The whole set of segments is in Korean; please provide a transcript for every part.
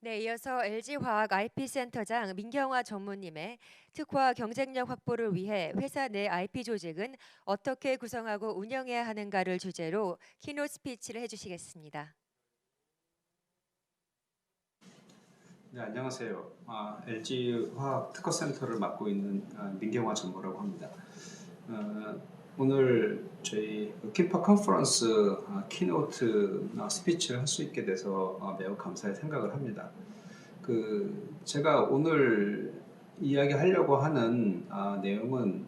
네, 이어서 LG화학 IP센터장 민경화 전무님의 특화 경쟁력 확보를 위해 회사 내 IP 조직은 어떻게 구성하고 운영해야 하는가를 주제로 키노트 스피치를 해주시겠습니다. 네, 안녕하세요. LG화학 특허센터를 맡고 있는 민경화 전무라고 합니다. 어, 오늘 저희 키파 컨퍼런스 키노트 스피치를 할 수 있게 돼서 매우 감사히 생각을 합니다. 제가 오늘 이야기하려고 하는 내용은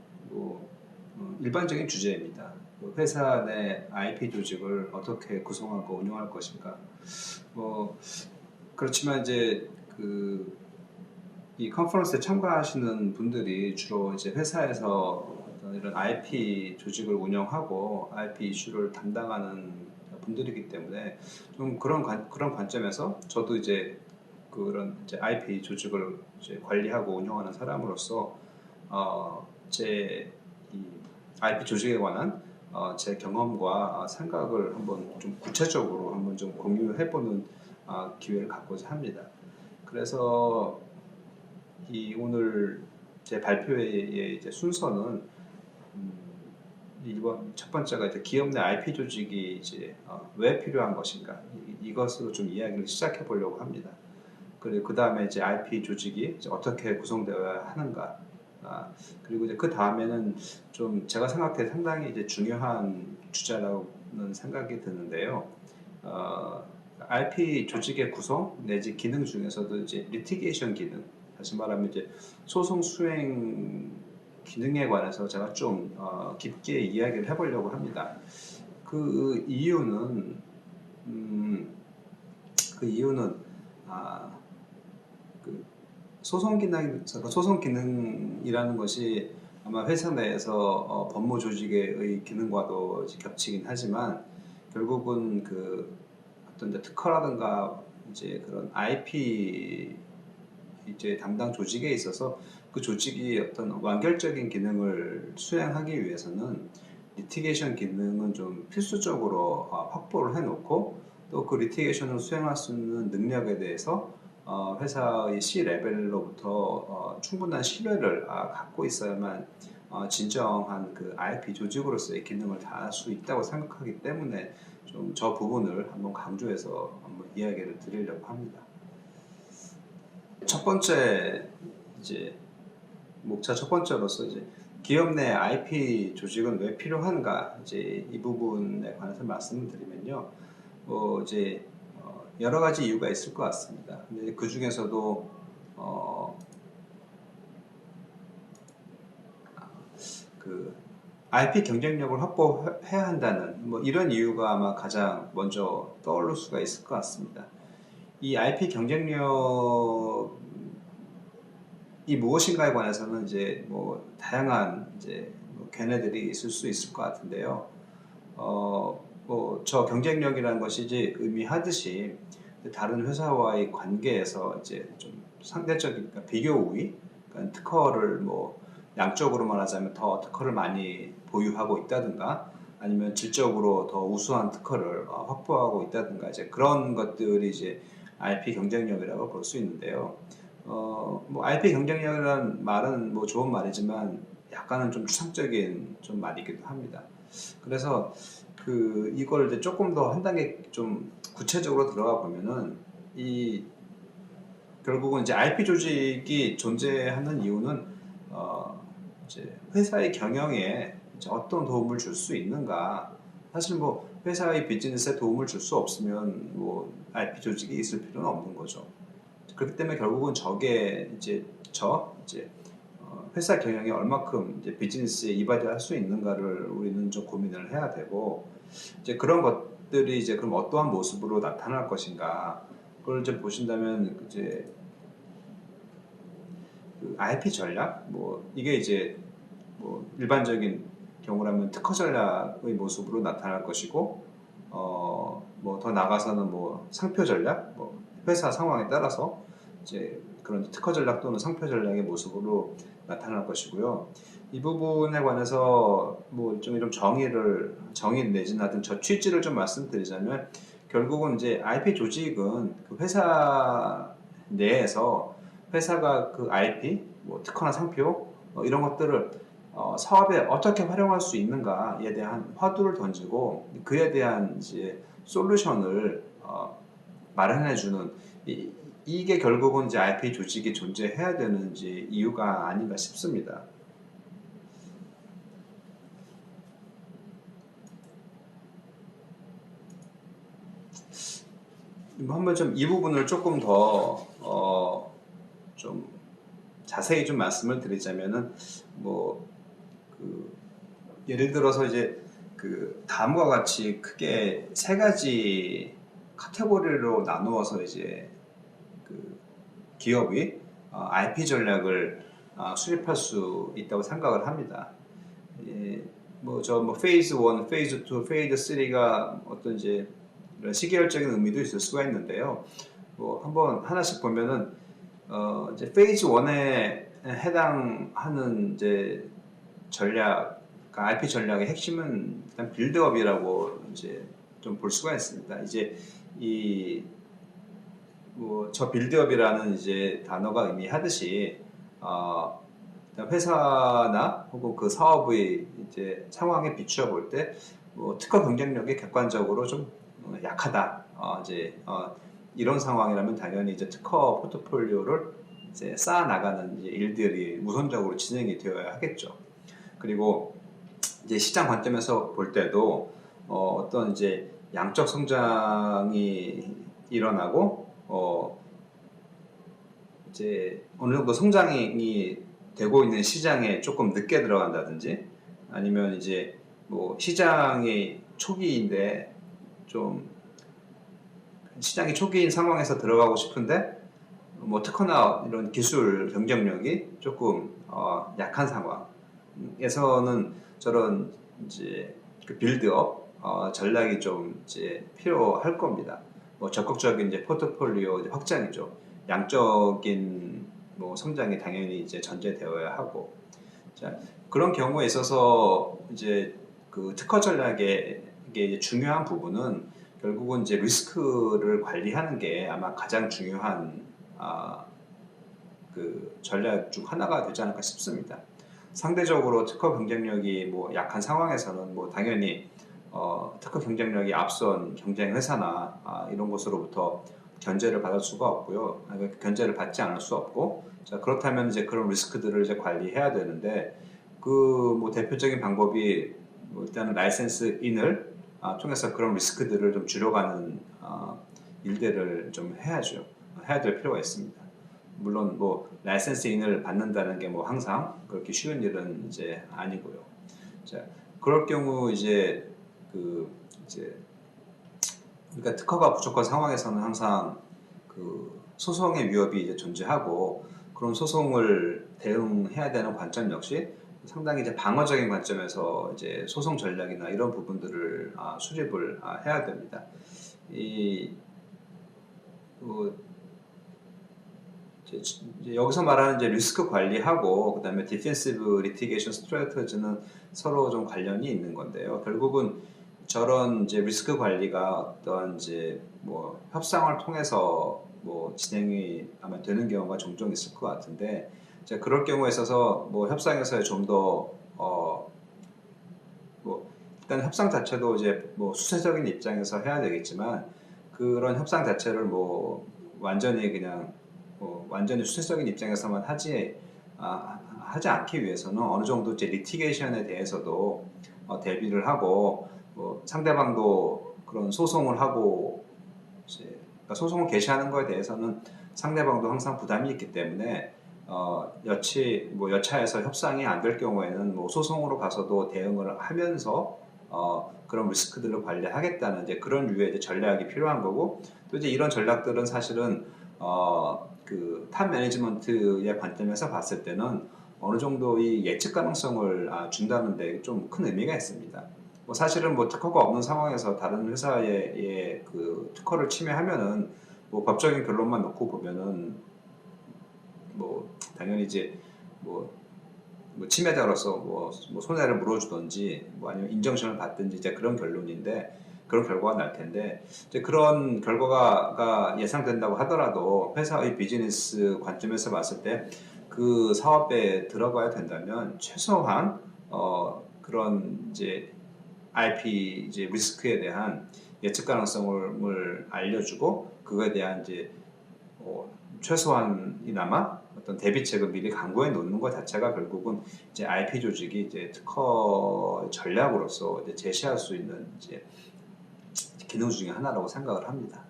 일반적인 주제입니다. 회사 내 IP 조직을 어떻게 구성하고 운영할 것인가. 뭐 그렇지만 이제 이 컨퍼런스에 참가하시는 분들이 주로 이제 회사에서 어떤 이런 IP 조직을 운영하고 IP 이슈를 담당하는 분들이기 때문에 좀 그런 관점에서 저도 이제 그런 이제 IP 조직을 이제 관리하고 운영하는 사람으로서 제 이 IP 조직에 관한 제 경험과 생각을 한번 좀 구체적으로 한번 좀 공유해보는 기회를 갖고자 합니다. 그래서 이 오늘 제 발표의 이제 순서는 이번 첫 번째가 이제 기업 내 IP 조직이 이제 왜 필요한 것인가 이것으로 좀 이야기를 시작해 보려고 합니다. 그리고 그 다음에 이제 IP 조직이 이제 어떻게 구성되어야 하는가. 그리고 이제 그 다음에는 좀 제가 생각해 상당히 이제 중요한 주제라고는 생각이 드는데요. IP 조직의 구성 내지 기능 중에서도 이제 리티게이션 기능, 다시 말하면 이제 소송 수행 기능에 관해서 제가 좀 깊게 이야기를 해보려고 합니다. 그 이유는 음, 그 이유는 아, 그 소송 기능이라는 것이 아마 회사 내에서 법무 조직의 기능과도 겹치긴 하지만 결국은 어떤 이제 특허라든가 이제 그런 IP 이제 담당 조직에 있어서 그 조직이 어떤 완결적인 기능을 수행하기 위해서는 리티게이션 기능은 좀 필수적으로 확보를 해놓고 또 그 리티게이션을 수행할 수 있는 능력에 대해서 회사의 C 레벨로부터 충분한 신뢰를 갖고 있어야만 진정한 그 IP 조직으로서의 기능을 다할 수 있다고 생각하기 때문에 좀 저 부분을 한번 강조해서 한번 이야기를 드리려고 합니다. 첫 번째 이제 목차 첫 번째로서 이제 기업 내 IP 조직은 왜 필요한가 이제 이 부분에 관해서 말씀을 드리면요. 이제 여러 가지 이유가 있을 것 같습니다. 근데 그 중에서도 그 IP 경쟁력을 확보해야 한다는 뭐 이런 이유가 아마 가장 먼저 떠오를 수가 있을 것 같습니다. 이 IP 경쟁력이 무엇인가에 관해서는 이제 뭐 다양한 이제 뭐 견해들이 있을 수 있을 것 같은데요. 저 경쟁력이라는 것이 이제 의미하듯이 다른 회사와의 관계에서 이제 좀 상대적인 그러니까 비교 우위, 그러니까 특허를 뭐 양적으로 말하자면 더 특허를 많이 보유하고 있다든가 아니면 질적으로 더 우수한 특허를 확보하고 있다든가 이제 그런 것들이 이제 IP 경쟁력이라고 볼 수 있는데요. 뭐 IP 경쟁력이라는 말은 뭐 좋은 말이지만 약간은 좀 추상적인 좀 말이기도 합니다. 그래서 이걸 이제 조금 더 한 단계 좀 구체적으로 들어가 보면은 이 결국은 이제 IP 조직이 존재하는 이유는 이제 회사의 경영에 이제 어떤 도움을 줄 수 있는가. 사실 뭐 회사의 비즈니스에 도움을 줄 수 없으면 뭐 IP 조직이 있을 필요는 없는 거죠. 그렇기 때문에 결국은 저게 이제 회사 경영에 얼마큼 이제 비즈니스에 이바지할 수 있는가를 우리는 좀 고민을 해야 되고 이제 그런 것들이 이제 그럼 어떠한 모습으로 나타날 것인가 그걸 좀 보신다면 이제 IP 전략 뭐 이게 이제 뭐 일반적인 경우라면 특허 전략의 모습으로 나타날 것이고 뭐 더 나가서는 뭐 상표 전략 뭐 회사 상황에 따라서 이제 그런 특허 전략 또는 상표 전략의 모습으로 나타날 것이고요. 이 부분에 관해서 뭐 좀 정의 내지는 하여튼 저 취지를 좀 말씀드리자면 결국은 이제 IP 조직은 그 회사의 내에서 회사가 그 IP, 뭐 특허나 상표 이런 것들을 사업에 어떻게 활용할 수 있는가에 대한 화두를 던지고 그에 대한 이제 솔루션을 마련해주는 이게 결국은 이제 IP 조직이 존재해야 되는 이제 이유가 아닌가 싶습니다. 한번 좀 이 부분을 조금 더 좀 자세히 좀 말씀을 드리자면은 뭐 그 예를 들어서 이제 그 다음과 같이 크게 세 가지 카테고리로 나누어서 이제 그 기업이 IP 전략을 수립할 수 있다고 생각을 합니다. 예, 뭐 페이즈 1, 페이즈 2, 페이즈 3가 어떤 이제 이런 시계열적인 의미도 있을 수가 있는데요. 뭐 한번 하나씩 보면은 이제 페이즈 1에 해당하는 이제 전략, 그러니까 IP 전략의 핵심은 일단 빌드업이라고 이제 좀 볼 수가 있습니다. 이제 이 뭐 저 빌드업이라는 이제 단어가 의미하듯이 회사나 혹은 그 사업의 이제 상황에 비추어 볼 때 뭐 특허 경쟁력이 객관적으로 좀 약하다. 이런 상황이라면 당연히 이제 특허 포트폴리오를 이제 쌓아 나가는 이제 일들이 우선적으로 진행이 되어야 하겠죠. 그리고 이제 시장 관점에서 볼 때도 어떤 이제 양적 성장이 일어나고 이제 어느 정도 성장이 되고 있는 시장에 조금 늦게 들어간다든지 아니면 이제 뭐 시장이 초기인데 좀 시장이 초기인 상황에서 들어가고 싶은데 뭐 특허나 이런 기술 경쟁력이 조금 약한 상황에서는 저런 이제 그 빌드업 전략이 좀 이제 필요할 겁니다. 뭐 적극적인 이제 포트폴리오 이제 확장이죠. 양적인 뭐 성장이 당연히 이제 전제되어야 하고, 자 그런 경우에 있어서 이제 그 특허 전략의 이게 중요한 부분은 결국은 이제 리스크를 관리하는 게 아마 가장 중요한 그 전략 중 하나가 되지 않을까 싶습니다. 상대적으로 특허 경쟁력이 뭐 약한 상황에서는 뭐 당연히 특허 경쟁력이 앞선 경쟁 회사나 이런 곳으로부터 견제를 받을 수가 없고요. 견제를 받지 않을 수 없고, 자 그렇다면 이제 그런 리스크들을 이제 관리해야 되는데 그 뭐 대표적인 방법이 뭐 일단은 라이센스 인을 통해서 그런 리스크들을 좀 줄여가는 일들을 좀 해야죠. 해야 될 필요가 있습니다. 물론 뭐 라이센스 인을 받는다는 게 뭐 항상 그렇게 쉬운 일은 이제 아니고요. 자, 그럴 경우 이제 그 이제 그러니까 특허가 부족한 상황에서는 항상 그 소송의 위협이 이제 존재하고 그런 소송을 대응해야 되는 관점 역시 상당히 이제 방어적인 관점에서 이제 소송 전략이나 이런 부분들을 수립을 해야 됩니다. 이 이제 여기서 말하는 이제 리스크 관리하고 그다음에 디펜시브 리티게이션 스트래티지는 서로 좀 관련이 있는 건데요. 결국은 저런 이제 리스크 관리가 어떤 이제 뭐 협상을 통해서 뭐 진행이 아마 되는 경우가 종종 있을 것 같은데, 이제 그럴 경우에 있어서 뭐 협상에서 좀 더 뭐 일단 협상 자체도 이제 뭐 수세적인 입장에서 해야 되겠지만 그런 협상 자체를 뭐 완전히 그냥 완전히 수세적인 입장에서만 하지 않기 위해서는 어느 정도 이제 리티게이션에 대해서도 대비를 하고 상대방도 그런 소송을 하고 이제 그러니까 소송을 개시하는 거에 대해서는 상대방도 항상 부담이 있기 때문에 여차해서 협상이 안 될 경우에는 뭐 소송으로 가서도 대응을 하면서 그런 리스크들을 관리하겠다는 이제 그런 유의 이제 전략이 필요한 거고, 또 이제 이런 전략들은 사실은 그 탑 매니지먼트의 관점에서 봤을 때는 어느 정도 이 예측 가능성을 준다는 데 좀 큰 의미가 있습니다. 뭐 사실은 뭐 특허가 없는 상황에서 다른 회사의 그 특허를 침해하면은 뭐 법적인 결론만 놓고 보면은 뭐 당연히 이제 뭐 침해자로서 뭐 손해를 물어주든지 뭐 아니면 인정션을 받든지 이제 그런 결론인데, 그런 결과가 날 텐데 이제 그런 결과가 예상된다고 하더라도 회사의 비즈니스 관점에서 봤을 때 그 사업에 들어가야 된다면 최소한 그런 이제 IP 이제 리스크에 대한 예측 가능성을 알려주고 그거에 대한 이제 최소한이나마 어떤 대비책을 미리 강구해 놓는 것 자체가 결국은 이제 IP 조직이 이제 특허 전략으로서 이제 제시할 수 있는 이제 기능 중에 하나라고 생각을 합니다.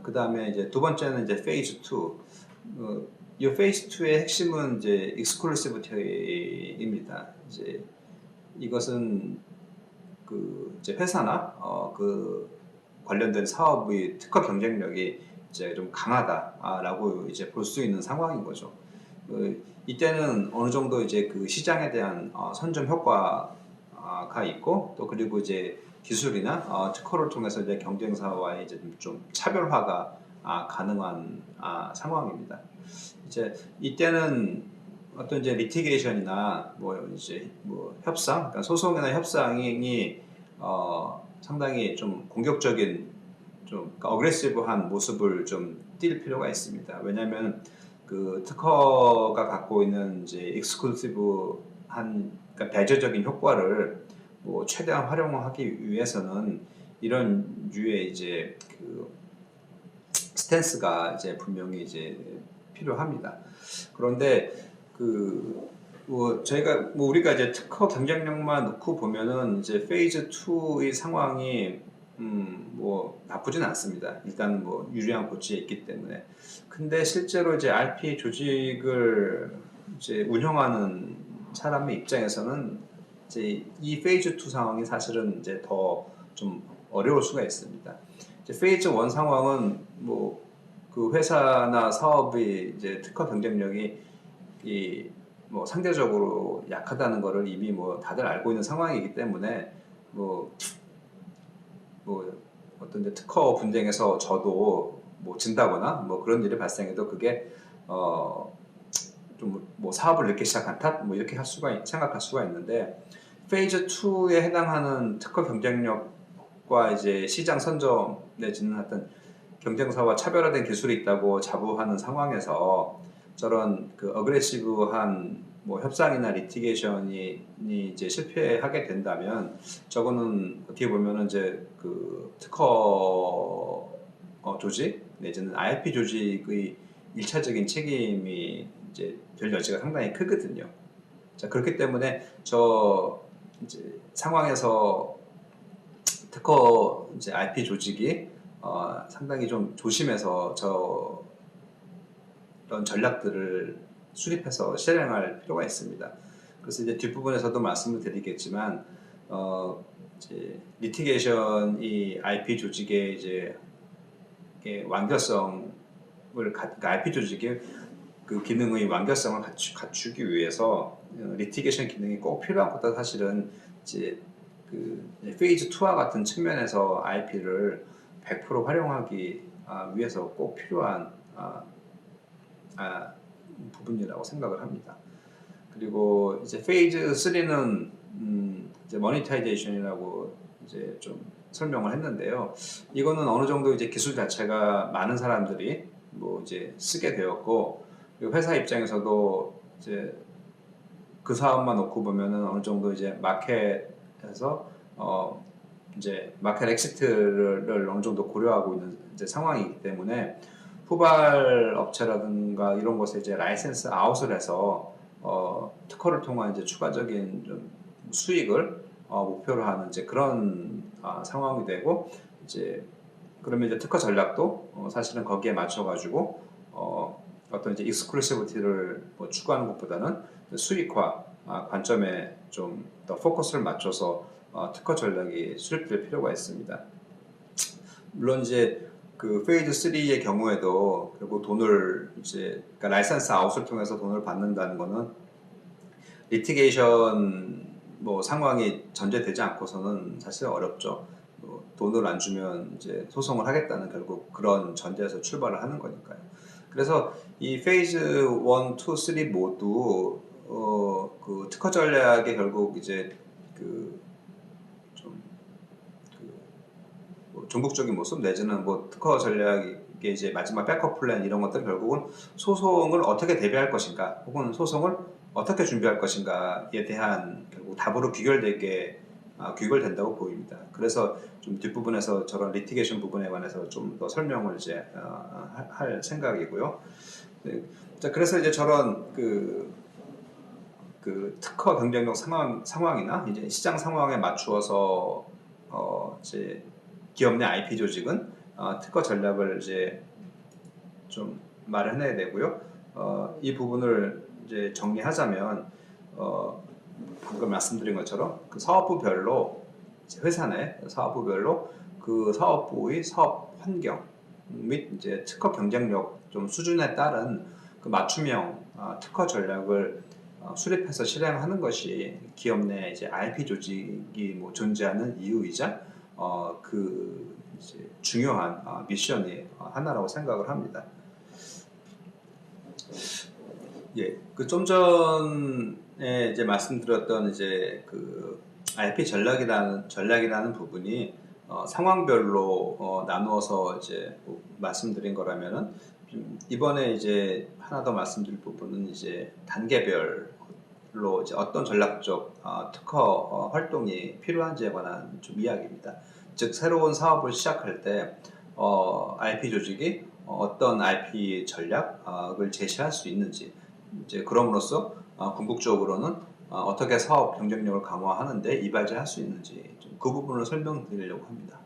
그 다음에 이제 두 번째는 이제 페이즈 2. 이 페이즈 2의 핵심은 이제 익스클루시비티입니다. 이제 이것은 그 이제 회사나 그 관련된 사업의 특허 경쟁력이 이제 좀 강하다라고 이제 볼 수 있는 상황인 거죠. 이때는 어느 정도 이제 그 시장에 대한 선점 효과가 있고 또 그리고 이제 기술이나 특허를 통해서 이제 경쟁사와의 이제 좀 차별화가 가능한 상황입니다. 이제 이때는 어떤 이제 리티게이션이나 뭐 이제 뭐 협상, 그러니까 소송이나 협상이 상당히 좀 공격적인 좀 어그레시브한 모습을 좀 띌 필요가 있습니다. 왜냐하면 그 특허가 갖고 있는 이제 익스클루시브한 그러니까 배제적인 효과를 뭐 최대한 활용하기 위해서는 이런 류의 이제 그 스탠스가 이제 분명히 이제 필요합니다. 그런데 저희가 우리가 이제 특허 경쟁력만 놓고 보면은 이제 페이즈 2의 상황이 뭐 나쁘진 않습니다. 일단 뭐 유리한 고치에 있기 때문에. 근데 실제로 이제 RP 조직을 이제 운영하는 사람의 입장에서는 이제 이 페이즈 2 상황이 사실은 이제 더 좀 어려울 수가 있습니다. 이제 페이즈 1 상황은 뭐 그 회사나 사업의 이제 특허 경쟁력이 뭐 상대적으로 약하다는 거를 이미 뭐 다들 알고 있는 상황이기 때문에 뭐 어떤 이제 특허 분쟁에서 저도 뭐 진다거나 뭐 그런 일이 발생해도 그게 좀 뭐 사업을 늦게 시작한 탓 뭐 이렇게 생각할 수가 있는데 페이즈 2에 해당하는 특허 경쟁력과 이제 시장 선점 내지는 어떤 경쟁사와 차별화된 기술이 있다고 자부하는 상황에서 저런 그 어그레시브한 뭐 협상이나 리티게이션이 이제 실패하게 된다면 저거는 어떻게 보면은 이제 그 특허 조직 내지는 IP 조직의 일차적인 책임이 이제 될 여지가 상당히 크거든요. 자, 그렇기 때문에 저 이제 상황에서 특허 이제 IP 조직이 상당히 좀 조심해서 이런 전략들을 수립해서 실행할 필요가 있습니다. 그래서 이제 뒷부분에서도 말씀을 드리겠지만, 이제 리티게이션이 IP 조직의 이제 완결성을 그러니까 IP 조직의 그 기능의 완결성을 갖추기 위해서 리티게이션 기능이 꼭 필요한 것도 사실은 이제 그 페이즈 2와 같은 측면에서 IP를 100% 활용하기 위해서 꼭 필요한 부분이라고 생각을 합니다. 그리고 이제 페이즈 3는 이제 모니타이제이션이라고 이제 좀 설명을 했는데요. 이거는 어느 정도 이제 기술 자체가 많은 사람들이 뭐 이제 쓰게 되었고, 그리고 회사 입장에서도 이제 그 사업만 놓고 보면은 어느 정도 이제 마켓에서 이제 마켓 엑시트를 어느 정도 고려하고 있는 이제 상황이기 때문에 후발 업체라든가 이런 곳에 이제 라이센스 아웃을 해서 특허를 통한 이제 추가적인 좀 수익을 목표로 하는 이제 그런 상황이 되고 이제 그러면 이제 특허 전략도 사실은 거기에 맞춰가지고 어떤 이제 익스클루시비티를 뭐 추구하는 것보다는 수익화 관점에 좀 더 포커스를 맞춰서 특허 전략이 수립될 필요가 있습니다. 물론 이제 그 페이즈 3의 경우에도 결국 돈을 이제 그러니까 라이센스 아웃을 통해서 돈을 받는다는 거는 리티게이션 뭐 상황이 전제되지 않고서는 사실 어렵죠. 돈을 안 주면 이제 소송을 하겠다는 결국 그런 전제에서 출발을 하는 거니까요. 그래서 이 페이즈 1, 2, 3 모두 그 특허 전략에 결국 이제 그 종국적인 모습 내지는 뭐 특허 전략의 이제 마지막 백업 플랜 이런 것들 결국은 소송을 어떻게 대비할 것인가 혹은 소송을 어떻게 준비할 것인가에 대한 결국 답으로 귀결된다고 보입니다. 그래서 좀 뒷부분에서 저런 리티게이션 부분에 관해서 좀 더 설명을 이제 할 생각이고요. 네. 자, 그래서 이제 저런 그 특허 경쟁력 상황이나 이제 시장 상황에 맞추어서 이제 기업 내 IP 조직은 특허 전략을 이제 좀 마련해야 되고요. 이 부분을 이제 정리하자면 방금 말씀드린 것처럼 그 사업부별로 회사 내 사업부별로 그 사업부의 사업 환경 및 이제 특허 경쟁력 좀 수준에 따른 그 맞춤형 특허 전략을 수립해서 실행하는 것이 기업 내 이제 IP 조직이 뭐 존재하는 이유이자 그 이제 중요한 미션이 하나라고 생각을 합니다. 예, 그 좀 전에 이제 말씀드렸던 이제 그 IP 전략이라는 부분이 상황별로 나누어서 이제 뭐 말씀드린 거라면은 이번에 이제 하나 더 말씀드릴 부분은 이제 단계별로 이제 어떤 전략적 특허 활동이 필요한지에 관한 좀 이야기입니다. 즉 새로운 사업을 시작할 때 IP 조직이 어떤 IP 전략을 제시할 수 있는지 이제 그럼으로써 궁극적으로는 어떻게 사업 경쟁력을 강화하는데 이바지할 수 있는지 그 부분을 설명드리려고 합니다.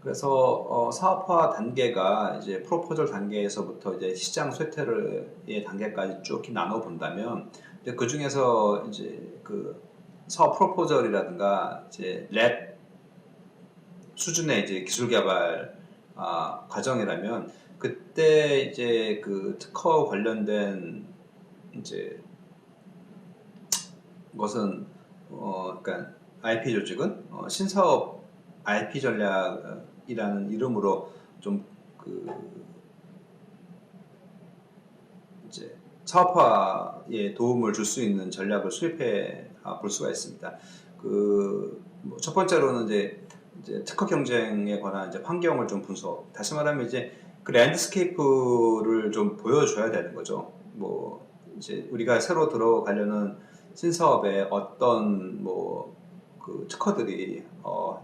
그래서 사업화 단계가 이제 프로포절 단계에서부터 이제 시장 쇠퇴의 단계까지 쭉 나눠 본다면 그 중에서 이제 그 사업 프로포절이라든가 이제 랩 수준의 이제 기술 개발 과정이라면 그때 이제 그 특허 관련된 이제 것은 그러니까 IP 조직은 신사업 IP 전략이라는 이름으로 좀 그 이제 사업화에 도움을 줄 수 있는 전략을 수립해 볼 수가 있습니다. 그뭐 첫 번째로는 이제 특허 경쟁에 관한 이제 환경을 좀 분석. 다시 말하면 이제 그 랜드스케이프를 좀 보여줘야 되는 거죠. 뭐 이제 우리가 새로 들어가려는 신사업에 어떤 뭐 그 특허들이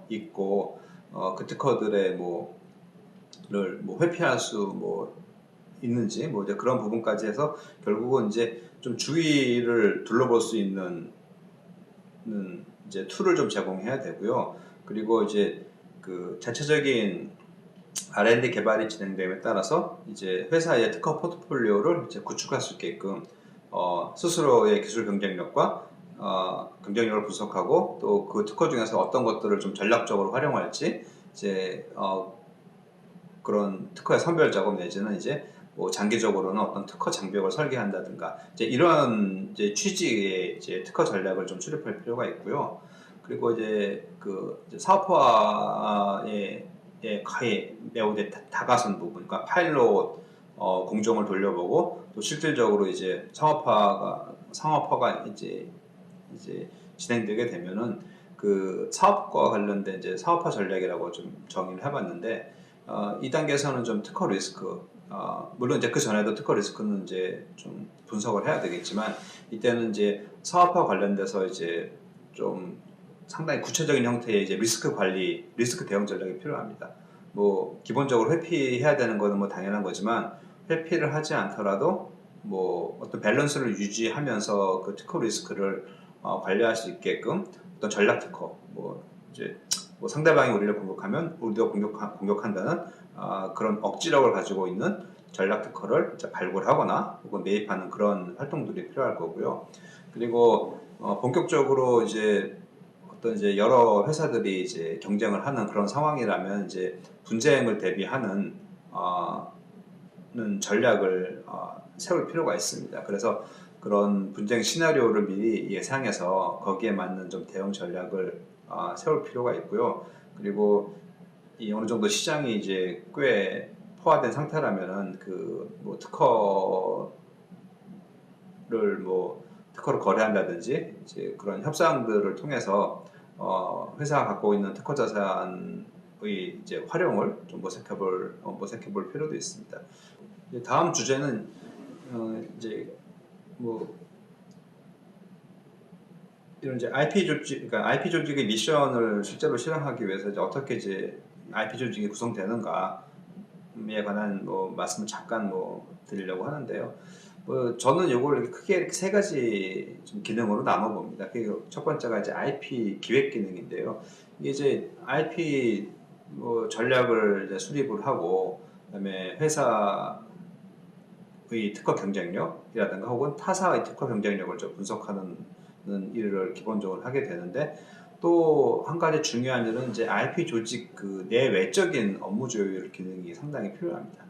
있고 그 특허들의 뭐를 뭐 회피할 수 뭐 있는지 뭐 이제 그런 부분까지 해서 결국은 이제 좀 주위를 둘러볼 수 있는 이제 툴을 좀 제공해야 되고요. 그리고 이제 그 자체적인 R&D 개발이 진행됨에 따라서 이제 회사의 특허 포트폴리오를 이제 구축할 수 있게끔 스스로의 기술 경쟁력과 경쟁력을 분석하고 또 그 특허 중에서 어떤 것들을 좀 전략적으로 활용할지 이제 그런 특허의 선별 작업 내지는 이제 뭐 장기적으로는 어떤 특허 장벽을 설계한다든가 이제 이런 이제 취지의 이제 특허 전략을 좀 수립할 필요가 있고요. 그리고 이제 그 이제 사업화에 거의 매우 다가선 부분, 그러니까 파일럿 공정을 돌려보고 또 실질적으로 이제 상업화가 이제 진행되게 되면은 그 사업과 관련된 이제 사업화 전략이라고 좀 정의를 해봤는데 이 단계에서는 좀 특허 리스크 물론 이제 그 전에도 특허 리스크는 이제 좀 분석을 해야 되겠지만 이때는 이제 사업화 관련돼서 이제 좀 상당히 구체적인 형태의 이제 리스크 관리, 리스크 대응 전략이 필요합니다. 뭐 기본적으로 회피해야 되는 거는 뭐 당연한 거지만 회피를 하지 않더라도 뭐 어떤 밸런스를 유지하면서 그 특허 리스크를 관리할 수 있게끔 어떤 전략 특허, 뭐 이제 뭐 상대방이 우리를 공격하면 우리도 공격한다는 그런 억지력을 가지고 있는 전략 특허를 이제 발굴하거나 혹은 매입하는 그런 활동들이 필요할 거고요. 그리고 본격적으로 이제 어떤 이제 여러 회사들이 이제 경쟁을 하는 그런 상황이라면 이제 분쟁을 대비하는 전략을 세울 필요가 있습니다. 그래서 그런 분쟁 시나리오를 미리 예상해서 거기에 맞는 좀 대응 전략을 세울 필요가 있고요. 그리고 이 어느 정도 시장이 이제 꽤 포화된 상태라면은 그뭐 특허를 거래한다든지 이제 그런 협상들을 통해서 회사가 갖고 있는 특허 자산을 이제 활용을 좀 모색해볼 필요도 있습니다. 이제 다음 주제는 이제 뭐 이런 이제 그러니까 IP 조직의 미션을 실제로 실행하기 위해서 이제 어떻게 이제 IP 조직이 구성되는가에 관한 뭐 말씀을 잠깐 뭐 드리려고 하는데요. 뭐 저는 요걸 이렇게 크게 이렇게 세 가지 좀 기능으로 나눠 봅니다. 첫 번째가 이제 IP 기획 기능인데요. 이게 이제 IP 뭐 전략을 이제 수립을 하고, 그다음에 회사의 특허 경쟁력이라든가 혹은 타사의 특허 경쟁력을 좀 분석하는 일을 기본적으로 하게 되는데, 또 한 가지 중요한 일은 이제 IP 조직 그 내외적인 업무 조율 기능이 상당히 필요합니다.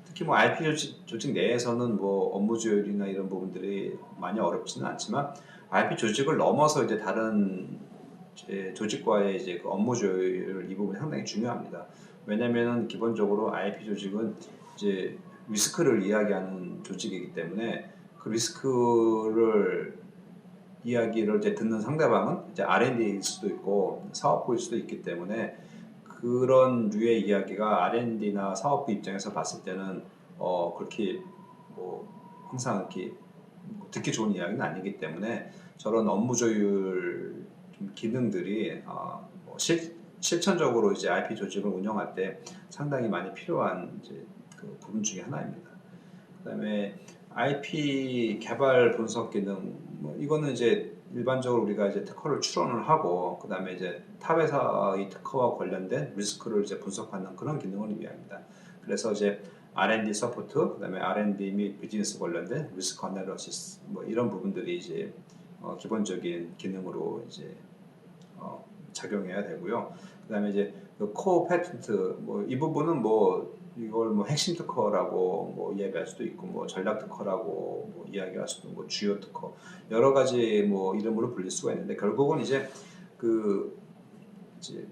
특히 뭐 IP 조직 내에서는 뭐 업무 조율이나 이런 부분들이 많이 어렵지는 않지만, IP 조직을 넘어서 이제 다른 이제 조직과의 이제 그 업무 조율 이 부분이 상당히 중요합니다. 왜냐면은 기본적으로 IP 조직은 이제 리스크를 이야기하는 조직이기 때문에, 그 리스크를 이야기를 이제 듣는 상대방은 이제 R&D일 수도 있고 사업부일 수도 있기 때문에, 그런 류의 이야기가 R&D나 사업부 입장에서 봤을 때는 그렇게 뭐 항상 이렇게 듣기 좋은 이야기는 아니기 때문에, 저런 업무 조율 좀 기능들이 뭐 실천적으로 이제 IP 조직을 운영할 때 상당히 많이 필요한 이제 그 부분 중에 하나입니다. 그다음에 IP 개발 분석 기능, 뭐 이거는 이제 일반적으로 우리가 이제 특허를 출원을 하고, 그다음에 이제 타 회사의 특허와 관련된 리스크를 이제 분석하는 그런 기능을 의미합니다. 그래서 이제 R&D 서포트, 그다음에 R&D 및 비즈니스 관련된 리스크 어널리시스, 뭐 이런 부분들이 이제 기본적인 기능으로 이제 작용해야 되고요. 그다음에 이제 그 코어 패턴트, 뭐 이 부분은 뭐 이걸 뭐 핵심 특허라고 뭐 이야기할 수도 있고, 뭐 전략 특허라고 뭐 이야기할 수도 있고, 뭐 주요 특허, 여러 가지 뭐 이름으로 불릴 수가 있는데, 결국은 이제 그 이제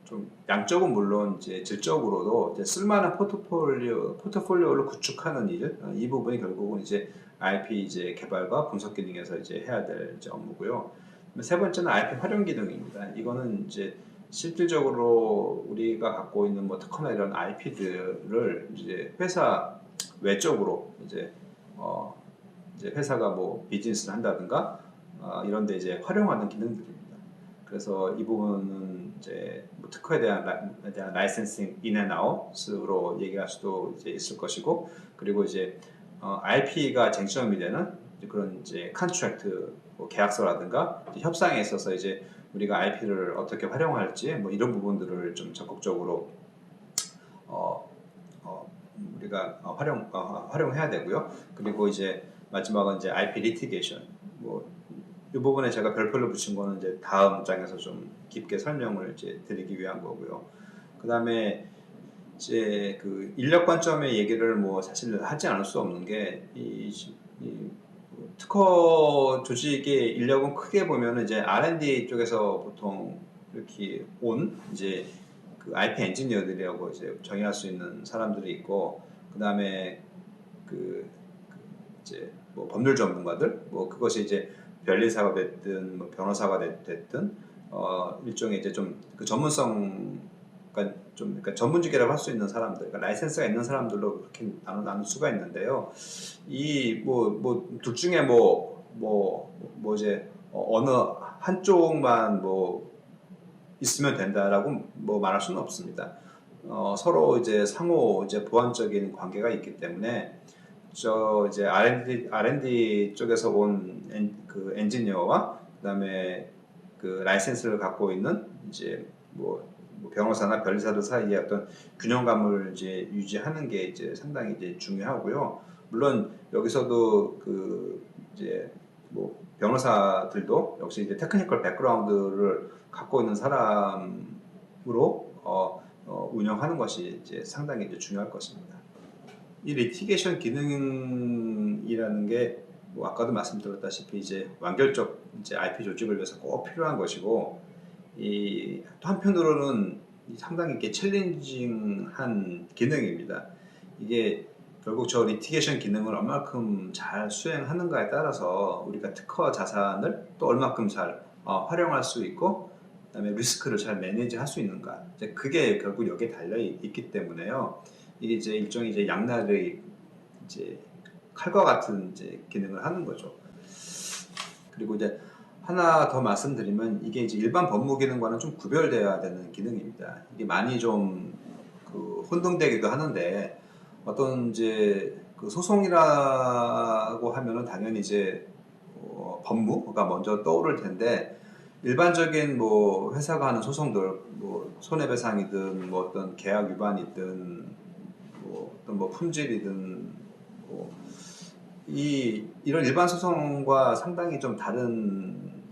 좀 양적은 물론 이제 질적으로도 이제 쓸만한 포트폴리오를 구축하는 일, 이 부분이 결국은 이제 IP 이제 개발과 분석 기능에서 이제 해야 될 이제 업무고요. 세 번째는 IP 활용 기능입니다. 이거는 이제 실질적으로 우리가 갖고 있는 뭐 특허나 이런 IP들을 이제 회사 외적으로 이제 회사가 뭐 비즈니스를 한다든가 이런데 이제 활용하는 기능들입니다. 그래서 이 부분은 이제 뭐 특허에 대한 라이센싱 인 앤 아웃으로 얘기할 수도 이제 있을 것이고, 그리고 이제 IP가 쟁점이 되는 그런 이제 컨트랙트 뭐 계약서라든가 협상에 있어서 이제 우리가 IP를 어떻게 활용할지 뭐 이런 부분들을 좀 적극적으로 어, 우리가 활용해야 되고요. 그리고 이제 마지막은 이제 IP 리티게이션. 뭐 이 부분에 제가 별표를 붙인 거는 이제 다음 장에서 좀 깊게 설명을 이제 드리기 위한 거고요. 그 다음에 이제 그 인력 관점의 얘기를 뭐 사실 하지 않을 수 없는 게, 이 특허 조직의 인력은 크게 보면은 이제 R&D 쪽에서 보통 이렇게 온 이제 그 IP 엔지니어들이라고 이제 정의할 수 있는 사람들이 있고, 그 다음에 그 이제 뭐 법률 전문가들, 뭐 그것이 이제 변리사가 됐든 뭐 변호사가 됐든 일종의 이제 좀 그 전문성, 그러니까 전문직이라고 할 수 있는 사람들, 그러니까 라이센스가 있는 사람들로 그렇게 나눌 수가 있는데요. 이 뭐 둘 중에 뭐 이제 어느 한쪽만 뭐 있으면 된다라고 뭐 말할 수는 없습니다. 서로 이제 상호 이제 보완적인 관계가 있기 때문에, 저 이제 R&D 쪽에서 온 그 엔지니어와 그다음에 그 라이센스를 갖고 있는 이제 뭐 변호사나 변리사들 사이에 어떤 균형감을 이제 유지하는 게 이제 상당히 이제 중요하고요. 물론 여기서도 그 이제 뭐 변호사들도 역시 이제 테크니컬 백그라운드를 갖고 있는 사람으로 운영하는 것이 이제 상당히 이제 중요할 것입니다. 이 리티게이션 기능이라는 게 뭐 아까도 말씀드렸다시피 이제 완결적 이제 IP 조직을 위해서 꼭 필요한 것이고, 이 또 한편으로는 상당히 이렇게 챌린징한 기능입니다. 이게 결국 저 리티게이션 기능을 얼마큼 잘 수행하는가에 따라서 우리가 특허 자산을 또 얼마큼 잘 활용할 수 있고, 그다음에 리스크를 잘 매니지할 수 있는가. 이제 그게 결국 여기에 달려 있기 때문에요. 이게 이제 일종의 이제 양날의 이제 칼과 같은 이제 기능을 하는 거죠. 그리고 이제 하나 더 말씀드리면 이게 이제 일반 법무 기능과는 좀 구별되어야 되는 기능입니다. 이게 많이 좀 그 혼동되기도 하는데 어떤 이제 그 소송이라고 하면은 당연히 이제 법무가 먼저 떠오를 텐데 일반적인 뭐 회사가 하는 소송들 뭐 손해배상이든 뭐 어떤 계약 위반이든 뭐 어떤 뭐 품질이든 뭐 이런 일반 소송과 상당히 좀 다른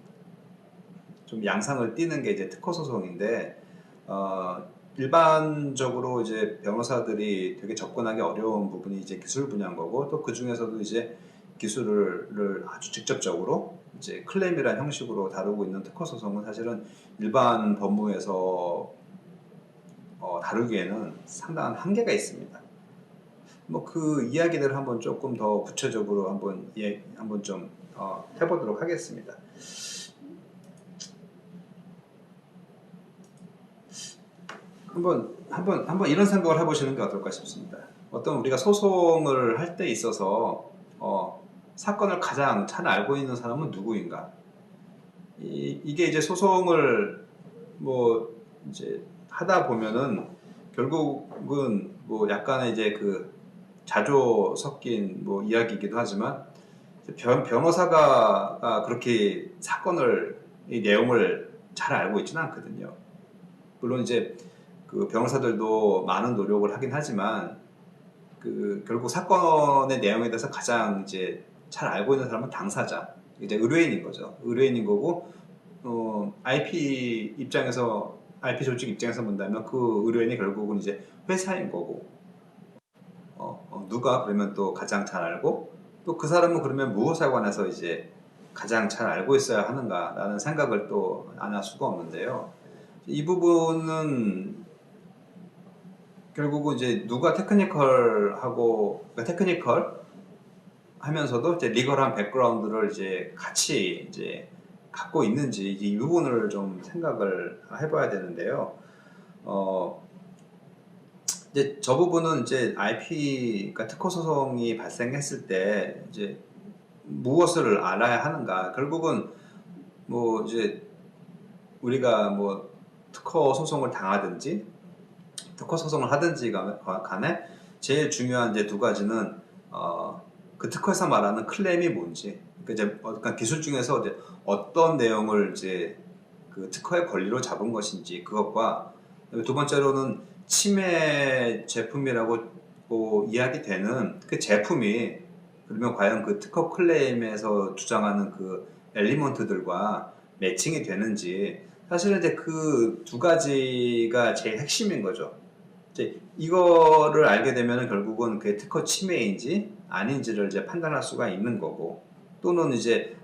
좀 양상을 띠는 게 이제 특허 소송인데 일반적으로 이제 변호사들이 되게 접근하기 어려운 부분이 이제 기술 분야인 거고 또 그 중에서도 이제 기술을 아주 직접적으로 이제 클레임이라는 형식으로 다루고 있는 특허 소송은 사실은 일반 법무에서 다루기에는 상당한 한계가 있습니다. 뭐 그 이야기들을 한번 조금 더 구체적으로 한번 좀 해보도록 하겠습니다. 한번 이런 생각을 해보시는 게 어떨까 싶습니다. 어떤 우리가 소송을 할 때 있어서 사건을 가장 잘 알고 있는 사람은 누구인가? 이게 이제 소송을 뭐 이제 하다 보면은 결국은 뭐 약간의 이제 그 자조 섞인 뭐 이야기이기도 하지만 변호사가 그렇게 사건을 이 내용을 잘 알고 있지는 않거든요. 물론 이제 그 변호사들도 많은 노력을 하긴 하지만 그 결국 사건의 내용에 대해서 가장 이제 잘 알고 있는 사람은 당사자, 이제 의뢰인인 거죠. 의뢰인인 거고 IP 조직 입장에서 본다면 그 의뢰인이 결국은 이제 회사인 거고 누가 그러면 또 가장 잘 알고 또 그 사람은 그러면 무엇에 관해서 이제 가장 잘 알고 있어야 하는가라는 생각을 또 안 할 수가 없는데요. 이 부분은 결국은 이제 누가 테크니컬 하면서도 이제 리걸한 백그라운드를 이제 같이 이제 갖고 있는지 이 부분을 좀 생각을 해봐야 되는데요. 이제 저 부분은 이제 그러니까 특허 소송이 발생했을 때 이제 무엇을 알아야 하는가. 결국은 뭐 이제 우리가 뭐 특허 소송을 당하든지 특허 소송을 하든지 간에 제일 중요한 이제 두 가지는 그 특허에서 말하는 클레임이 뭔지, 그러니까 이제 그러니까 기술 중에서 이제 어떤 내용을 이제 그 특허의 권리로 잡은 것인지 그것과 두 번째로는 침해 제품이라고 이야기되는 그 제품이 그러면 과연 그 특허 클레임에서 주장하는 그 엘리먼트들과 매칭이 되는지 사실은 이제 그 두 가지가 제일 핵심인 거죠. 이제 이거를 알게 되면 결국은 그게 특허 침해인지 아닌지를 이제 판단할 수가 있는 거고 또는 이제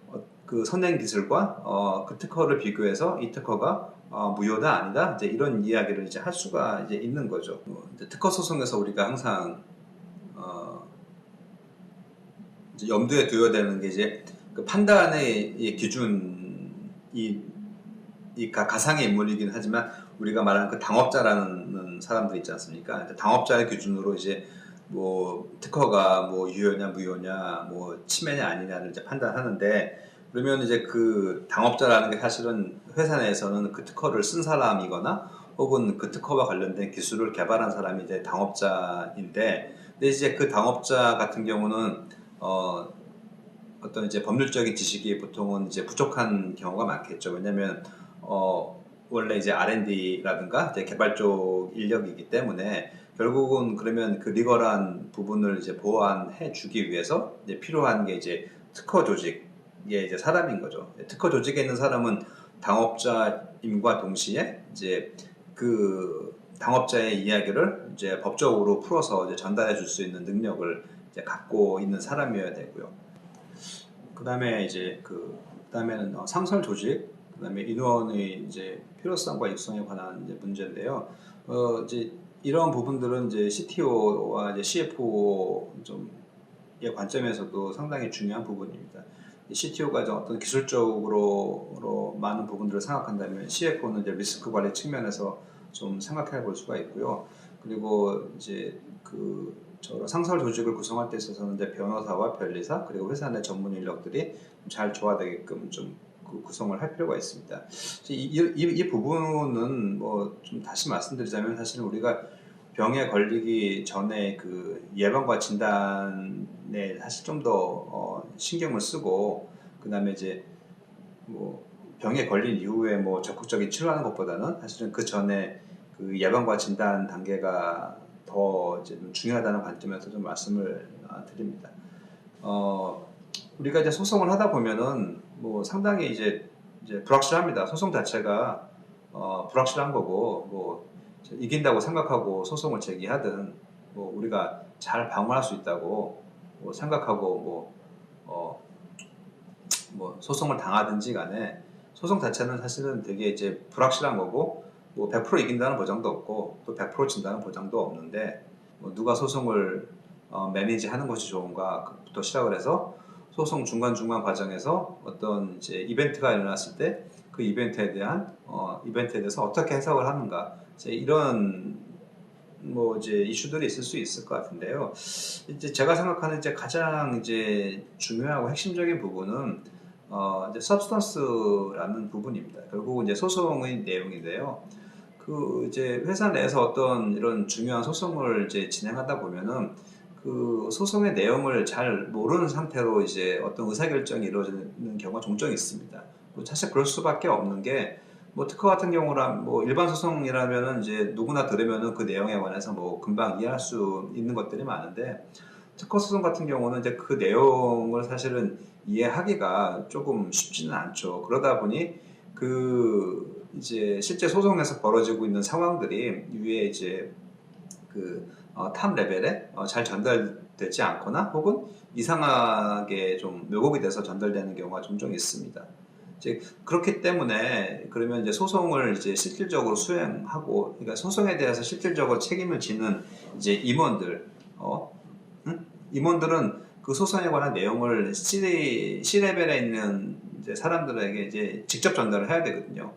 그 선행 기술과 그 특허를 비교해서 이 특허가 무효다 아니다 이제 이런 이야기를 이제 할 수가 이제 있는 거죠. 이제 특허 소송에서 우리가 항상 이제 염두에 두어야 되는 게 이제 그 판단의 이 기준이 가상의 인물이긴 하지만 우리가 말하는 그 당업자라는 사람들 있지 않습니까? 당업자의 기준으로 이제 뭐 특허가 뭐 유효냐 무효냐 뭐 침해냐 아니냐를 이제 판단하는데 그러면 이제 그 당업자라는 게 사실은 회사 내에서는 그 특허를 쓴 사람이거나 혹은 그 특허와 관련된 기술을 개발한 사람이 이제 당업자인데 근데 이제 그 당업자 같은 경우는 어떤 이제 법률적인 지식이 보통은 이제 부족한 경우가 많겠죠. 왜냐하면 원래 이제 R&D라든가 이제 개발 쪽 인력이기 때문에 결국은 그러면 그 리걸한 부분을 이제 보완해 주기 위해서 이제 필요한 게 이제 특허 조직의 이제 사람인 거죠. 특허 조직에 있는 사람은 당업자임과 동시에 이제 그 당업자의 이야기를 이제 법적으로 풀어서 이제 전달해 줄 수 있는 능력을 이제 갖고 있는 사람이어야 되고요. 그다음에 이제 그다음에는 상설 조직, 그다음에 인원의 이제 필요성과 육성에 관한 이제 문제인데요. 이제 이런 부분들은 이제 CTO와 이제 CFO 좀의 관점에서도 상당히 중요한 부분입니다. CTO가 어떤 기술적으로 많은 부분들을 생각한다면 CFO는 이제 리스크 관리 측면에서 좀 생각해 볼 수가 있고요. 그리고 이제 저 상설 조직을 구성할 때 있어서는 이제 변호사와 변리사 그리고 회사 내 전문 인력들이 잘 조화되게끔 좀 구성을 할 필요가 있습니다. 이 부분은 뭐 좀 다시 말씀드리자면 사실은 우리가 병에 걸리기 전에 그 예방과 진단에 사실 좀 더 신경을 쓰고 그다음에 이제 뭐 병에 걸린 이후에 뭐 적극적인 치료하는 것보다는 사실은 그 전에 그 예방과 진단 단계가 더 이제 좀 중요하다는 관점에서 좀 말씀을 드립니다. 우리가 이제 소송을 하다 보면은 뭐 상당히 이제 불확실합니다. 소송 자체가 불확실한 거고 뭐 이긴다고 생각하고 소송을 제기하든 뭐 우리가 잘 방어할 수 있다고 뭐 생각하고 뭐 소송을 당하든지 간에 소송 자체는 사실은 되게 이제 불확실한 거고 뭐 100% 이긴다는 보장도 없고 또 100% 진다는 보장도 없는데 뭐 누가 소송을 매니지하는 것이 좋은가부터 시작을 해서 소송 중간중간 과정에서 어떤 이제 이벤트가 일어났을 때 그 이벤트에 대해서 어떻게 해석을 하는가 이런 뭐 이제 이슈들이 있을 수 있을 것 같은데요. 이제 제가 생각하는 이제 가장 이제 중요하고 핵심적인 부분은 이제 substance라는 부분입니다. 결국 이제 소송의 내용인데요. 그 이제 회사 내에서 어떤 이런 중요한 소송을 이제 진행하다 보면은 그 소송의 내용을 잘 모르는 상태로 이제 어떤 의사결정이 이루어지는 경우가 종종 있습니다. 뭐 사실 그럴 수밖에 없는 게 뭐 특허 같은 경우라 뭐 일반 소송이라면은 이제 누구나 들으면은 그 내용에 관해서 뭐 금방 이해할 수 있는 것들이 많은데 특허 소송 같은 경우는 이제 그 내용을 사실은 이해하기가 조금 쉽지는 않죠. 그러다 보니 그 이제 실제 소송에서 벌어지고 있는 상황들이 위에 이제 탑 레벨에 잘 전달되지 않거나 혹은 이상하게 좀 왜곡이 돼서 전달되는 경우가 종종 있습니다. 이제 그렇기 때문에 그러면 이제 소송을 이제 실질적으로 수행하고 그러니까 소송에 대해서 실질적으로 책임을 지는 이제 임원들은 그 소송에 관한 내용을 C 레벨에 있는 이제 사람들에게 이제 직접 전달을 해야 되거든요.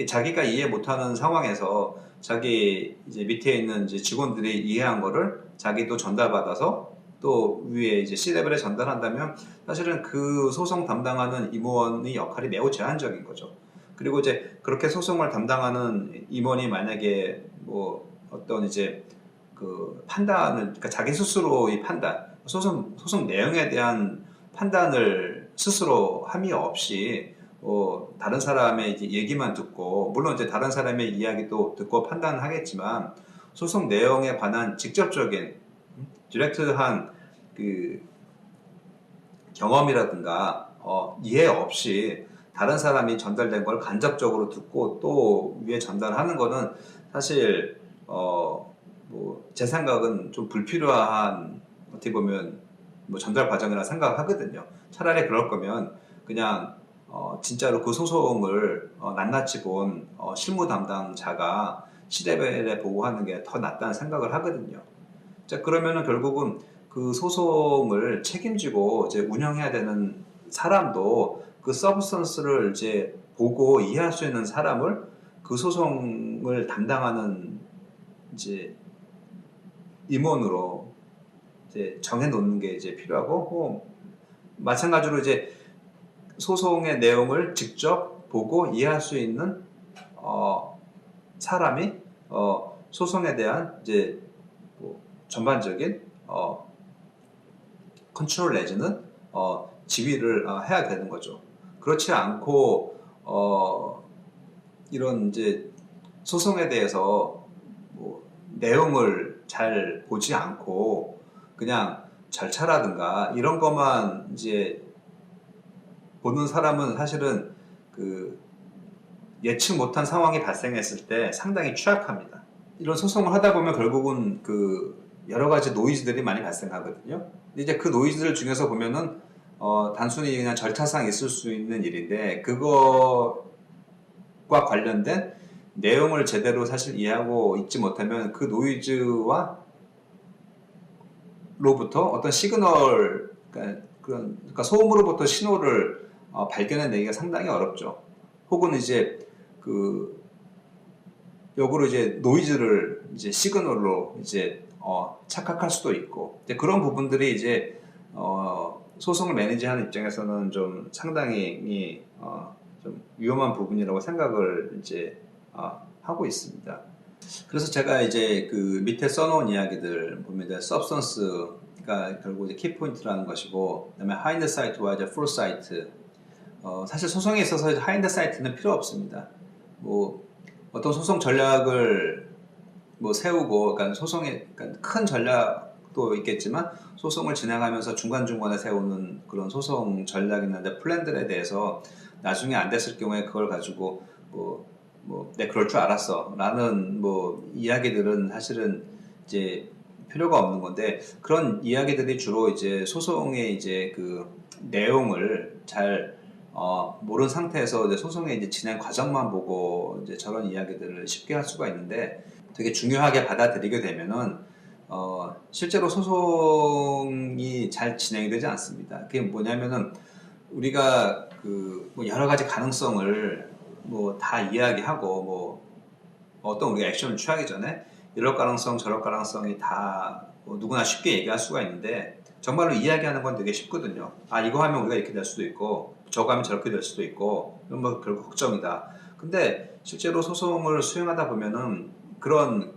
자기가 이해 못하는 상황에서 자기 이제 밑에 있는 이제 직원들이 이해한 거를 자기도 전달받아서 또 위에 이제 C 레벨에 전달한다면 사실은 그 소송 담당하는 임원의 역할이 매우 제한적인 거죠. 그리고 이제 그렇게 소송을 담당하는 임원이 만약에 뭐 어떤 이제 그 판단을 그러니까 자기 스스로의 판단, 소송 내용에 대한 판단을 스스로 함이 없이 다른 사람의 이제 얘기만 듣고 물론 이제 다른 사람의 이야기도 듣고 판단하겠지만 소송 내용에 관한 직접적인 디렉트한 그 경험이라든가 이해 없이 다른 사람이 전달된 걸 간접적으로 듣고 또 위에 전달하는 거는 사실 뭐 제 생각은 좀 불필요한 어떻게 보면 뭐 전달 과정이라 생각하거든요. 차라리 그럴 거면 그냥 진짜로 그 소송을 낱낱이 본 실무 담당자가 C 레벨에 보고하는 게 더 낫다는 생각을 하거든요. 자, 그러면은 결국은 그 소송을 책임지고 이제 운영해야 되는 사람도 그 서브스턴스를 이제 보고 이해할 수 있는 사람을 그 소송을 담당하는 이제 임원으로 이제 정해 놓는 게 이제 필요하고 마찬가지로 이제 소송의 내용을 직접 보고 이해할 수 있는 사람이 소송에 대한 이제 뭐 전반적인 컨트롤 내지는 지휘를 해야 되는 거죠. 그렇지 않고 이런 이제 소송에 대해서 뭐 내용을 잘 보지 않고 그냥 절차라든가 이런 것만 이제 보는 사람은 사실은 그 예측 못한 상황이 발생했을 때 상당히 취약합니다. 이런 소송을 하다 보면 결국은 그 여러 가지 노이즈들이 많이 발생하거든요. 근데 이제 그 노이즈들 중에서 보면은 단순히 그냥 절차상 있을 수 있는 일인데 그거과 관련된 내용을 제대로 사실 이해하고 있지 못하면 그 노이즈와 로부터 어떤 시그널, 그러니까 그러니까 소음으로부터 신호를 발견해내기가 상당히 어렵죠. 혹은 이제 그 역으로 이제 노이즈를 이제 시그널로 이제 착각할 수도 있고 이제 그런 부분들이 이제 소송을 매니지하는 입장에서는 좀 상당히 좀 위험한 부분이라고 생각을 이제 하고 있습니다. 그래서 제가 이제 그 밑에 써놓은 이야기들 보면 이제 substance가 결국 이제 키포인트라는 것이고, 그다음에 hindsight와 이제 foresight. 사실 소송에 있어서 hindsight는 필요 없습니다. 뭐 어떤 소송 전략을 뭐 세우고, 그러니까 소송에 그러니까 큰 전략도 있겠지만 소송을 진행하면서 중간중간에 세우는 그런 소송 전략이나 이제 플랜들에 대해서 나중에 안 됐을 경우에 그걸 가지고 내 그럴 줄 알았어 라는 뭐 이야기들은 사실은 이제 필요가 없는 건데, 그런 이야기들이 주로 이제 소송의 이제 그 내용을 잘 모르는 상태에서 이제 소송의 이제 진행 과정만 보고 이제 저런 이야기들을 쉽게 할 수가 있는데, 되게 중요하게 받아들이게 되면은 실제로 소송이 잘 진행이 되지 않습니다. 그게 뭐냐면은 우리가 뭐 여러 가지 가능성을 뭐 다 이야기하고 뭐 어떤 우리가 액션을 취하기 전에 이럴 가능성 저럴 가능성이 다뭐 누구나 쉽게 얘기할 수가 있는데, 정말로 이야기하는 건 되게 쉽거든요. 이거 하면 우리가 이렇게 될 수도 있고 저거 하면 저렇게 될 수도 있고 이런 뭐 결국 걱정이다. 근데 실제로 소송을 수행하다 보면은 그런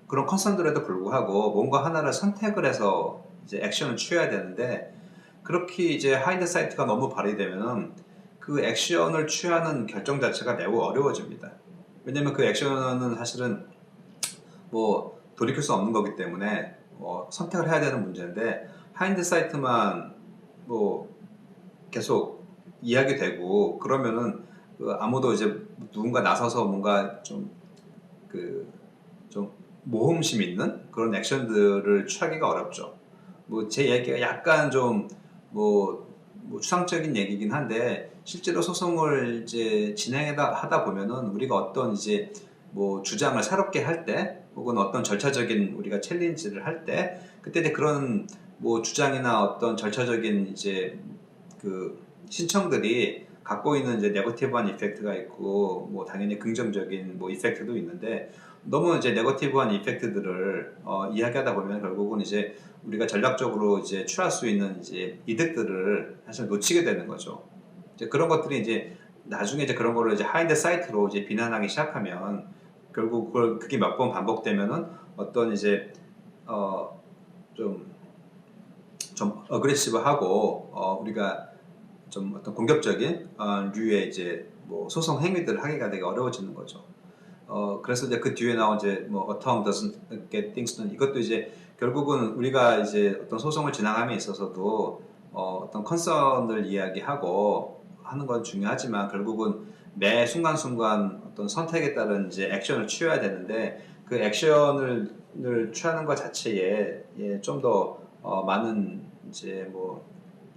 컨선들에도 불구하고 뭔가 하나를 선택을 해서 이제 액션을 취해야 되는데, 그렇게 이제 하인드사이트가 너무 발휘되면은 그 액션을 취하는 결정 자체가 매우 어려워집니다. 왜냐면 그 액션은 사실은 뭐 돌이킬 수 없는 거기 때문에 선택을 해야 되는 문제인데, 하인드사이트만 뭐 계속 이야기되고 그러면은 아무도 이제 누군가 나서서 뭔가 좀 모험심 있는 그런 액션들을 취하기가 어렵죠. 뭐 제 얘기가 약간 좀 추상적인 얘기긴 한데, 실제로 소송을 이제 하다 보면은 우리가 어떤 이제 뭐 주장을 새롭게 할 때, 혹은 어떤 절차적인 우리가 챌린지를 할 때, 그때 이제 그런 뭐 주장이나 어떤 절차적인 이제 그 신청들이 갖고 있는 이제 네거티브한 이펙트가 있고, 뭐 당연히 긍정적인 뭐 이펙트도 있는데, 너무 이제 네거티브한 이펙트들을 이야기하다 보면 결국은 이제 우리가 전략적으로 이제 취할 수 있는 이제 이득들을 사실 놓치게 되는 거죠. 이제 그런 것들이 이제 나중에 이제 그런 거를 이제 하인드 사이트로 이제 비난하기 시작하면 결국 그게 몇 번 반복되면은 어떤 이제 좀 어그레시브하고 우리가 좀 어떤 공격적인 류의 이제 뭐 소송 행위들을 하기가 되게 어려워지는 거죠. 그래서 이제 그 뒤에 나온 이제 뭐 a tongue doesn't get things done, 이것도 이제 결국은 우리가 이제 어떤 소송을 진행함에 있어서도 어떤 컨선을 이야기하고 하는 건 중요하지만, 결국은 매 순간순간 어떤 선택에 따른 이제 액션을 취해야 되는데, 그 액션을 취하는 것 자체에 좀 더 많은 이제 뭐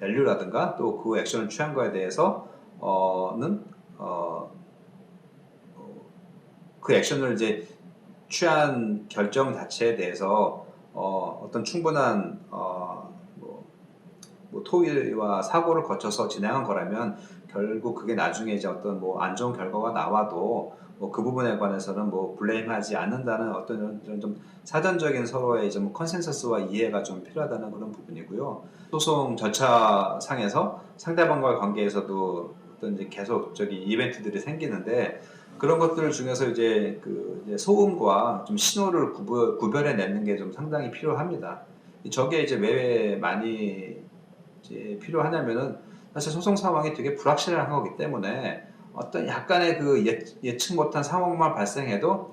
밸류라든가 또 그 액션을 취한 거에 대해서는 그 액션을 이제 취한 결정 자체에 대해서 어떤 충분한 토의와 사고를 거쳐서 진행한 거라면, 결국 그게 나중에 이제 어떤 뭐 안 좋은 결과가 나와도 뭐 그 부분에 관해서는 뭐 블레임하지 않는다는 어떤 좀 사전적인 서로의 이제 뭐 컨센서스와 이해가 좀 필요하다는 그런 부분이고요. 소송 절차상에서 상대방과의 관계에서도 어떤 이제 계속적인 이벤트들이 생기는데, 그런 것들 중에서 이제 이제 소음과 좀 신호를 구별해내는 게 좀 상당히 필요합니다. 저게 이제 왜 많이 이제 필요하냐면은, 사실 소송 상황이 되게 불확실한 거기 때문에 어떤 약간의 그 예측 못한 상황만 발생해도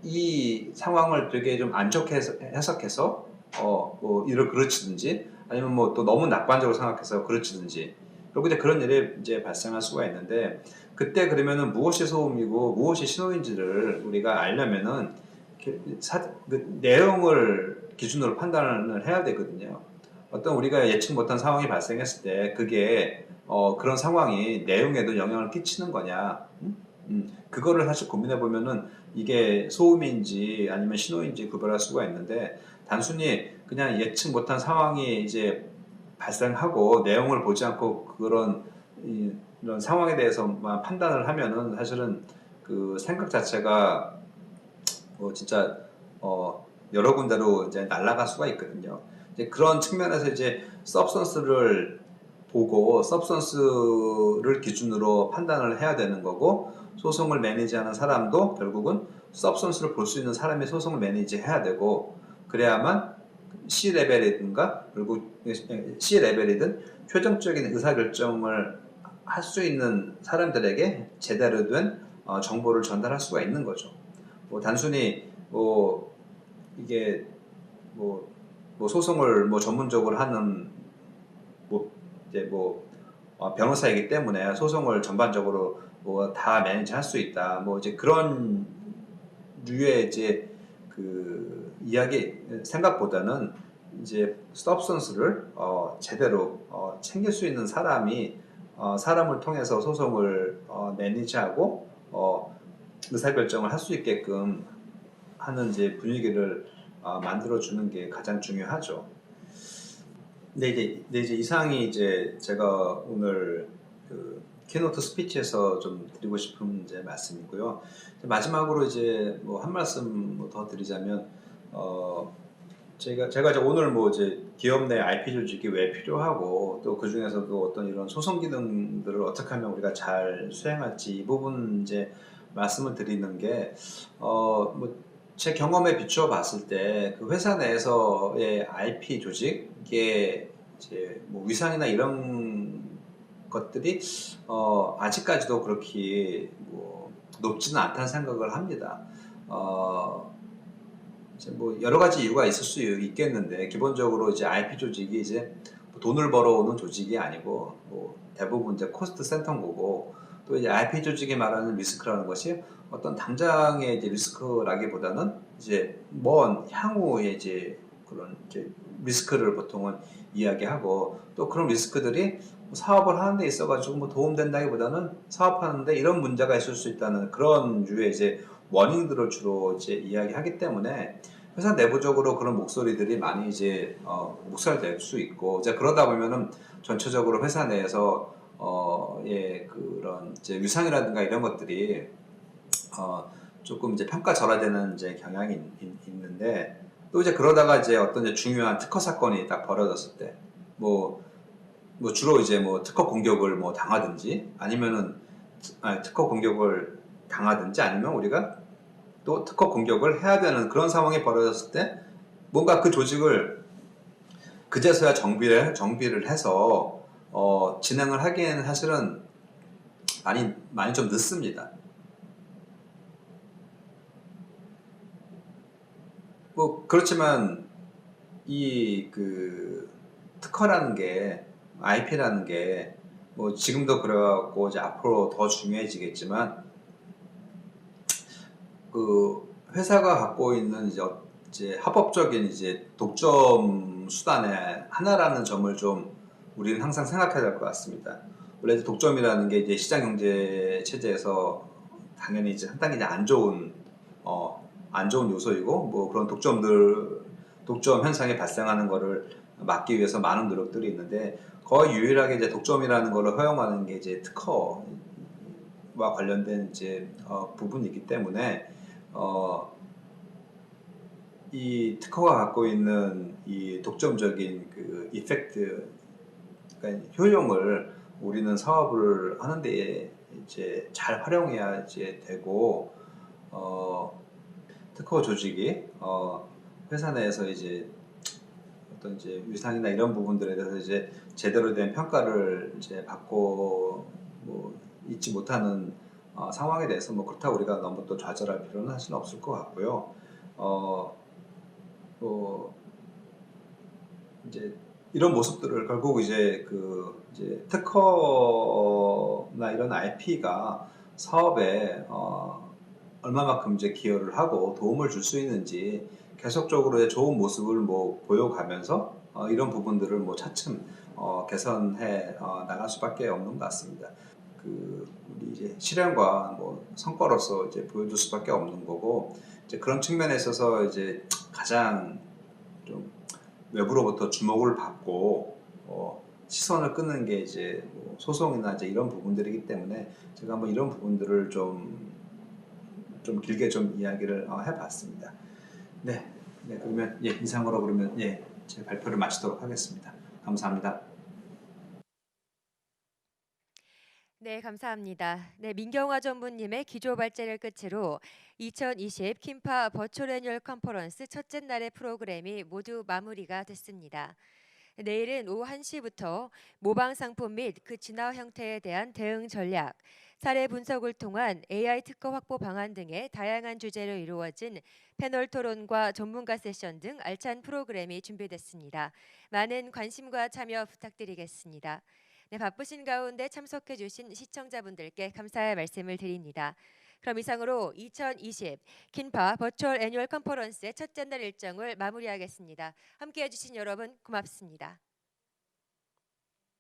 이 상황을 되게 좀 안 좋게 해석해서 뭐 이를 그르치든지, 아니면 뭐 또 너무 낙관적으로 생각해서 그르치든지, 그리고 이제 그런 일이 이제 발생할 수가 있는데, 그때 그러면은 무엇이 소음이고 무엇이 신호인지를 우리가 알려면은 그 내용을 기준으로 판단을 해야 되거든요. 어떤 우리가 예측 못한 상황이 발생했을 때 그게 그런 상황이 내용에도 영향을 끼치는 거냐, 그거를 사실 고민해 보면은 이게 소음인지 아니면 신호인지 구별할 수가 있는데, 단순히 그냥 예측 못한 상황이 이제 발생하고 내용을 보지 않고 이런 상황에 대해서만 판단을 하면은 사실은 그 생각 자체가 뭐 진짜 여러 군데로 이제 날아갈 수가 있거든요. 이제 그런 측면에서 이제 substance를 보고 substance를 기준으로 판단을 해야 되는 거고, 소송을 매니지하는 사람도 결국은 substance를 볼 수 있는 사람이 소송을 매니지해야 되고, 그래야만 C레벨이든가 그리고 C레벨이든 최종적인 의사결정을 할 수 있는 사람들에게 제대로 된 정보를 전달할 수가 있는 거죠. 뭐 단순히 뭐 이게 뭐 소송을 뭐 전문적으로 하는 뭐 이제 변호사이기 때문에 소송을 전반적으로 뭐 다 매니지 할 수 있다. 뭐 이제 그런 류의 이제 그 이야기 생각보다는 이제 substance를 제대로 챙길 수 있는 사람이 사람을 통해서 소송을 매니지하고 의사결정을 할 수 있게끔 하는 이제 분위기를 만들어 주는 게 가장 중요하죠. 근데 이제 이상이 이제 제가 오늘 그 키노트 스피치에서 좀 드리고 싶은 이제 말씀이고요. 마지막으로 이제 뭐 한 말씀 뭐 더 드리자면, 제가 이제 오늘 뭐 이제 기업 내 IP 조직이 왜 필요하고 또 그 중에서도 어떤 이런 소송 기능들을 어떻게 하면 우리가 잘 수행할지 이 부분 이제 말씀을 드리는 게, 뭐 제 경험에 비추어 봤을 때 그 회사 내에서의 IP 조직의 이제 뭐 위상이나 이런 것들이 아직까지도 그렇게 뭐 높지는 않다는 생각을 합니다. 이제 뭐 여러 가지 이유가 있을 수 있겠는데, 기본적으로 이제 IP 조직이 이제 돈을 벌어오는 조직이 아니고 뭐 대부분 이제 코스트 센터인 거고, 또 이제 IP 조직이 말하는 리스크라는 것이 어떤 당장의 이제 리스크라기보다는 이제 먼 향후에 이제 그런 이제 리스크를 보통은 이야기하고, 또 그런 리스크들이 사업을 하는 데 있어가지고 뭐 도움된다기보다는 사업하는데 이런 문제가 있을 수 있다는 그런 류의 이제 원인들을 주로 이제 이야기하기 때문에 회사 내부적으로 그런 목소리들이 많이 이제 묵살될 수 있고, 이제 그러다 보면은 전체적으로 회사 내에서 예, 그런 이제 위상이라든가 이런 것들이 조금 이제 평가절하되는 이제 경향이 있는데, 또 이제 그러다가 이제 어떤 이제 중요한 특허 사건이 딱 벌어졌을 때, 뭐 주로 이제 뭐 특허 공격을 뭐 당하든지 아니면은 특허 공격을 당하든지 아니면 우리가 또 특허 공격을 해야 되는 그런 상황이 벌어졌을 때, 뭔가 그 조직을 그제서야 정비를 해서 진행을 하기에는 사실은 많이 좀 늦습니다. 뭐 그렇지만 이 그 특허라는 게, IP라는 게 뭐 지금도 그래갖고 이제 앞으로 더 중요해지겠지만, 그 회사가 갖고 있는 이제 합법적인 이제 독점 수단의 하나라는 점을 좀 우리는 항상 생각해야 될 것 같습니다. 원래 이제 독점이라는 게 이제 시장 경제 체제에서 당연히 이제 상당히 이제 안 좋은 요소이고, 뭐 그런 독점 현상이 발생하는 거를 막기 위해서 많은 노력들이 있는데, 거의 유일하게 이제 독점이라는 거를 허용하는 게 이제 특허와 관련된 이제 부분이기 때문에, 이 특허가 갖고 있는 이 독점적인 그 이펙트, 그러니까 효용을 우리는 사업을 하는데 이제 잘 활용해야 이제 되고, 특허 조직이 회사 내에서 이제 어떤 이제 위상이나 이런 부분들에 대해서 이제 제대로 된 평가를 이제 받고 뭐 있지 못하는 상황에 대해서 뭐 그렇다고 우리가 너무 또 좌절할 필요는 사실 없을 것 같고요. 뭐 이제 이런 모습들을 결국 이제 이제 특허나 이런 IP가 사업에 얼마만큼 이제 기여를 하고 도움을 줄 수 있는지 계속적으로 좋은 모습을 뭐 보여가면서 이런 부분들을 뭐 차츰 개선해 나갈 수밖에 없는 것 같습니다. 우리 이제 실현과 뭐 성과로서 이제 보여줄 수밖에 없는 거고, 이제 그런 측면에 있어서 이제 가장 좀 외부로부터 주목을 받고 시선을 끄는 게 이제 뭐 소송이나 이제 이런 부분들이기 때문에 제가 한번 이런 부분들을 좀 길게 좀 이야기를 해봤습니다. 네, 네 그러면 이상으로 그러면 제 발표를 마치도록 하겠습니다. 감사합니다. 네, 감사합니다. 네, 민경화 전무님의 기조 발제를 끝으로 2020 킨파 버추얼 애뉴얼 컨퍼런스 첫째 날의 프로그램이 모두 마무리가 됐습니다. 내일은 오후 1시부터 모방 상품 및 그 진화 형태에 대한 대응 전략, 사례 분석을 통한 AI 특허 확보 방안 등의 다양한 주제로 이루어진 패널 토론과 전문가 세션 등 알찬 프로그램이 준비됐습니다. 많은 관심과 참여 부탁드리겠습니다. 네, 바쁘신 가운데 참석해 주신 시청자분들께 감사의 말씀을 드립니다. 그럼 이상으로 2020 킨파 버추얼 애뉴얼 컨퍼런스의 첫째 날 일정을 마무리하겠습니다. 함께해 주신 여러분 고맙습니다.